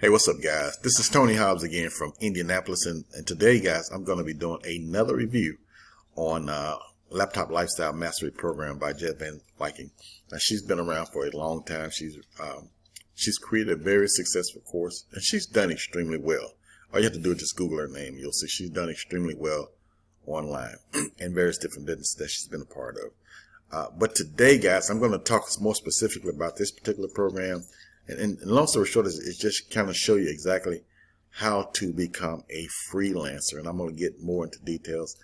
Hey, what's up, guys? This is Tony Hobbs again from Indianapolis, and today, guys, I'm going to be doing another review on Laptop Lifestyle Mastery Program by Jet Van Viking. Now, she's been around for a long time. She's created a very successful course, and she's done extremely well. All you have to do is just Google her name. You'll see she's done extremely well online and various different businesses that she's been a part of. But today, guys, I'm going to talk more specifically about this particular program. And long story short is just kind of show you exactly how to become a freelancer. And I'm going to get more into details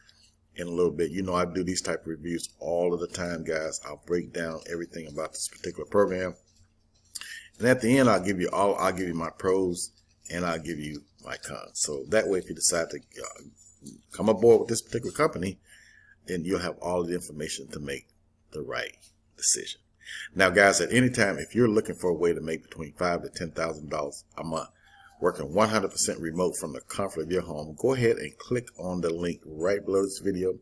in a little bit. You know, I do these type of reviews all of the time, guys. I'll break down everything about this particular program. And at the end, I'll give you my pros and I'll give you my cons. So that way, if you decide to come aboard with this particular company, then you'll have all of the information to make the right decision. Now, guys, at any time, if you're looking for a way to make between $5,000 to $10,000 a month, working 100% remote from the comfort of your home, go ahead and click on the link right below this video,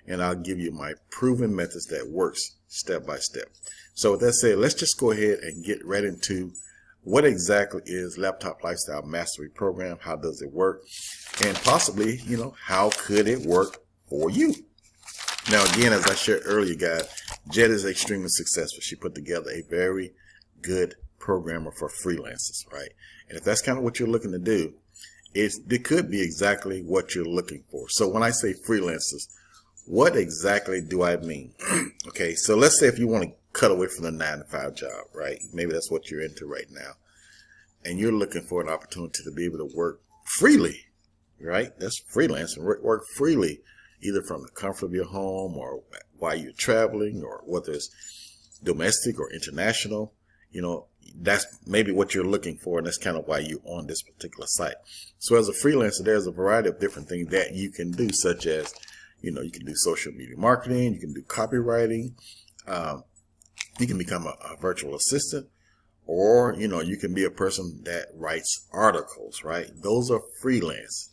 and I'll give you my proven methods that works step by step. So with that said, let's just go ahead and get right into what exactly is Laptop Lifestyle Mastery Program, how does it work, and possibly, you know, how could it work for you? Now, again, as I shared earlier, guys, Jet is extremely successful. She put together a very good programmer for freelancers, right? And if that's kind of what you're looking to do, it could be exactly what you're looking for. So when I say freelancers, what exactly do I mean? Okay, so let's say if you want to cut away from the 9-to-5 job, right? Maybe that's what you're into right now. And you're looking for an opportunity to be able to work freely, right? That's freelancing, work freely, either from the comfort of your home or while you're traveling, or whether it's domestic or international. You know, that's maybe what you're looking for, and that's kind of why you're on this particular site. So as a freelancer, there's a variety of different things that you can do, such as, you know, you can do social media marketing, you can do copywriting, you can become a virtual assistant, or, you know, you can be a person that writes articles, right? Those are freelance.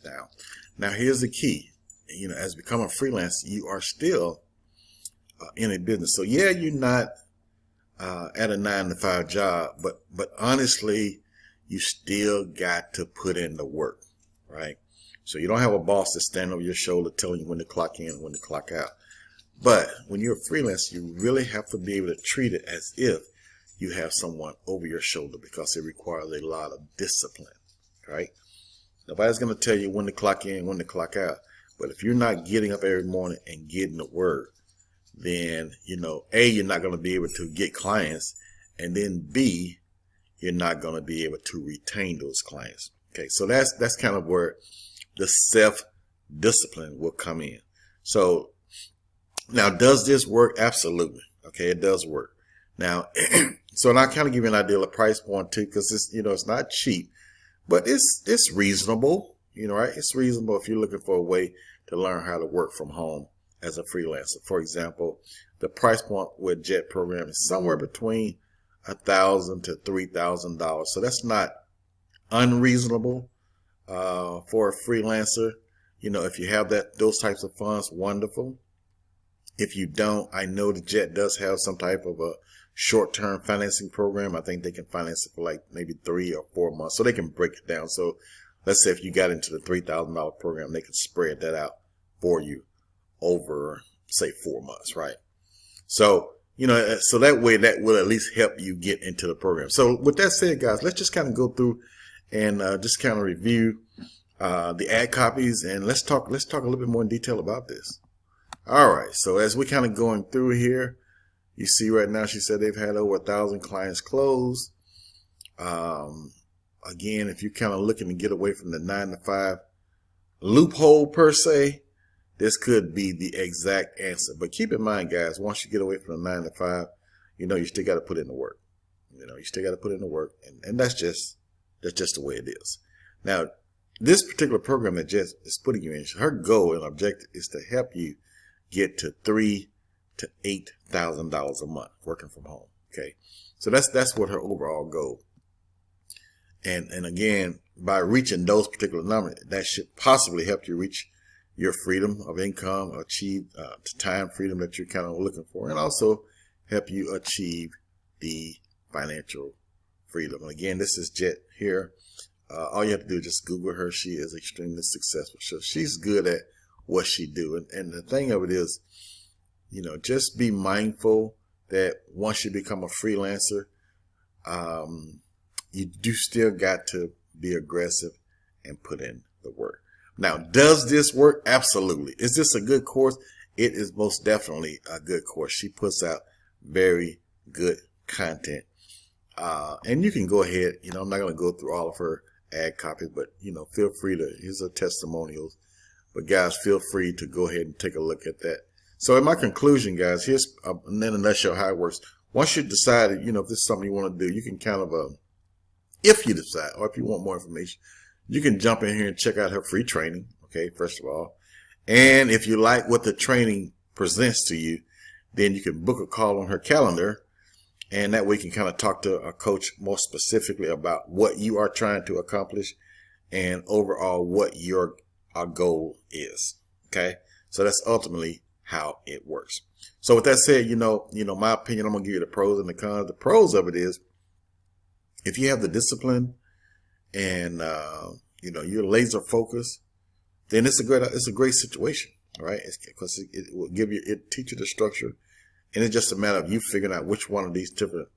Now here's the key. You know, as become a freelancer, you are still in a business. So yeah, you're not at a 9-to-5 job, but honestly, you still got to put in the work, right? So you don't have a boss that's standing over your shoulder telling you when to clock in and when to clock out. But when you're a freelancer, you really have to be able to treat it as if you have someone over your shoulder, because it requires a lot of discipline, right? Nobody's going to tell you when to clock in, when to clock out. But if you're not getting up every morning and getting the work, then, you know, A, you're not going to be able to get clients, and then B, you're not going to be able to retain those clients. Okay, so that's kind of where the self-discipline will come in. So now, does this work? Absolutely. Okay, it does work. Now, so now I kind of give you an idea of the price point too, because it's, you know, it's not cheap, but it's reasonable. You know, right? It's reasonable if you're looking for a way to learn how to work from home as a freelancer. For example, the price point with Jet program is somewhere between $1,000 to $3,000. So that's not unreasonable for a freelancer. You know, if you have those types of funds, wonderful. If you don't, I know the Jet does have some type of a short-term financing program. I think they can finance it for like maybe 3 or 4 months, so they can break it down. So let's say if you got into the $3,000 program, they can spread that out for you over, say, 4 months, right? So, you know, so that way that will at least help you get into the program. So with that said, guys, let's just kind of go through and just kind of review the ad copies, and let's talk a little bit more in detail about this. All right. So as we're kind of going through here, you see right now she said they've had over 1,000 clients close. Again, if you're kind of looking to get away from the 9-to-5 loophole per se, this could be the exact answer. But keep in mind, guys, once you get away from the 9-to-5, you know, you still got to put in the work. You know, you still got to put in the work, and that's just the way it is. Now, this particular program that Jess is putting you in, her goal and objective is to help you get to $3,000 to $8,000 a month working from home. Okay, so that's what her overall goal. And again, by reaching those particular numbers, that should possibly help you reach your freedom of income, achieve the time freedom that you're kind of looking for, and also help you achieve the financial freedom. And again, this is Jet here. All you have to do is just Google her. She is extremely successful. So she's good at what she do. And the thing of it is, you know, just be mindful that once you become a freelancer, you do still got to be aggressive and put in the work. Now, does this work? Absolutely. Is this a good course? It is most definitely a good course. She puts out very good content. And you can go ahead, you know, I'm not going to go through all of her ad copies, but, you know, feel free to, here's her testimonials. But guys, feel free to go ahead and take a look at that. So in my conclusion, guys, here's in a nutshell how it works. Once you decide, you know, if this is something you want to do, you can kind of, if you decide, or if you want more information, you can jump in here and check out her free training. Okay, first of all. And if you like what the training presents to you, then you can book a call on her calendar. And that way you can kind of talk to a coach more specifically about what you are trying to accomplish and overall what your goal is. Okay. So that's ultimately how it works. So with that said, you know, my opinion, I'm going to give you the pros and the cons. The pros of it is if you have the discipline and, you know, you're laser focused, then it's a great situation. All right. Because it will teach you the structure. And it's just a matter of you figuring out which one of these different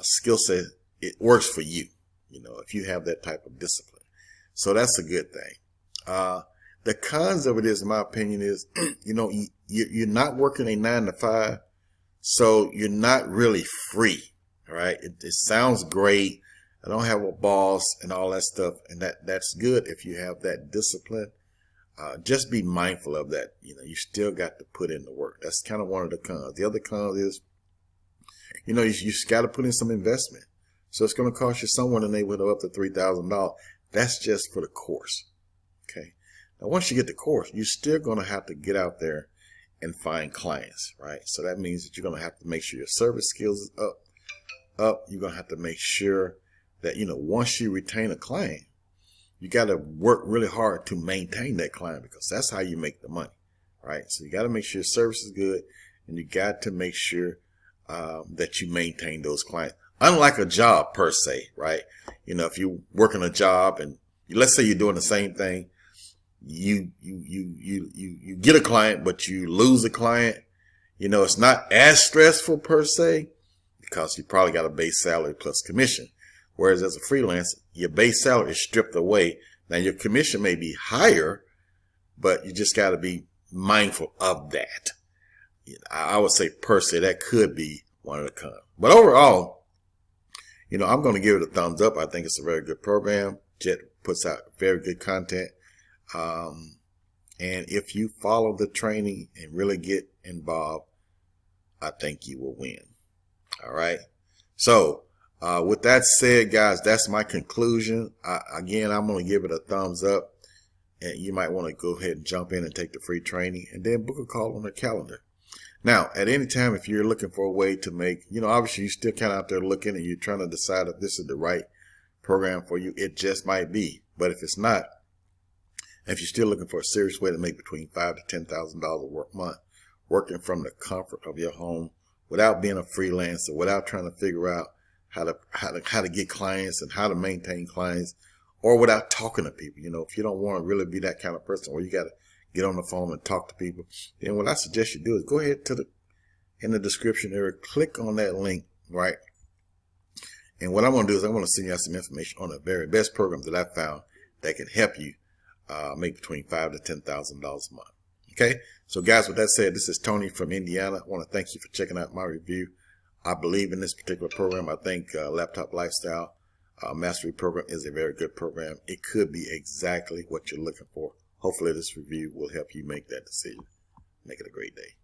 skill sets it works for you, you know, if you have that type of discipline. So that's a good thing. The cons of it is, in my opinion, is, you know, you're not working a 9 to 5, so you're not really free. All right. It sounds great. I don't have a boss and all that stuff. And that's good if you have that discipline. Just be mindful of that. You know, you still got to put in the work. That's kind of one of the cons. The other con is, you know, you just got to put in some investment. So it's going to cost you somewhere in the neighborhood of up to $3,000. That's just for the course. Okay. Now, once you get the course, you're still going to have to get out there and find clients, right? So that means that you're going to have to make sure your service skills is up. You're going to have to make sure that, you know, once you retain a client, you got to work really hard to maintain that client, because that's how you make the money, right? So you got to make sure your service is good, and you got to make sure that you maintain those clients. Unlike a job per se, right? You know, if you're working a job and let's say you're doing the same thing, you get a client, but you lose a client. You know, it's not as stressful per se, because you probably got a base salary plus commission. Whereas as a freelancer, your base salary is stripped away. Now your commission may be higher, but you just got to be mindful of that. I would say per se that could be one of the cons. But overall, you know, I'm going to give it a thumbs up. I think it's a very good program. Jet puts out very good content. And if you follow the training and really get involved, I think you will win. All right. So, with that said, guys, that's my conclusion. Again, I'm going to give it a thumbs up, and you might want to go ahead and jump in and take the free training and then book a call on the calendar. Now, at any time, if you're looking for a way to make, you know, obviously you're still kind of out there looking and you're trying to decide if this is the right program for you. It just might be. But if it's not, if you're still looking for a serious way to make between $5,000 to $10,000 a month, working from the comfort of your home without being a freelancer, without trying to figure out how to get clients and how to maintain clients, or without talking to people. You know, if you don't want to really be that kind of person where you got to get on the phone and talk to people, then what I suggest you do is go ahead in the description area, click on that link, right? And what I'm going to do is I'm going to send you out some information on the very best program that I found that can help you make between $5,000 to $10,000 a month. Okay. So guys, with that said, this is Tony from Indiana. I want to thank you for checking out my review. I believe in this particular program. I think Laptop Lifestyle Mastery Program is a very good program. It could be exactly what you're looking for. Hopefully this review will help you make that decision. Make it a great day.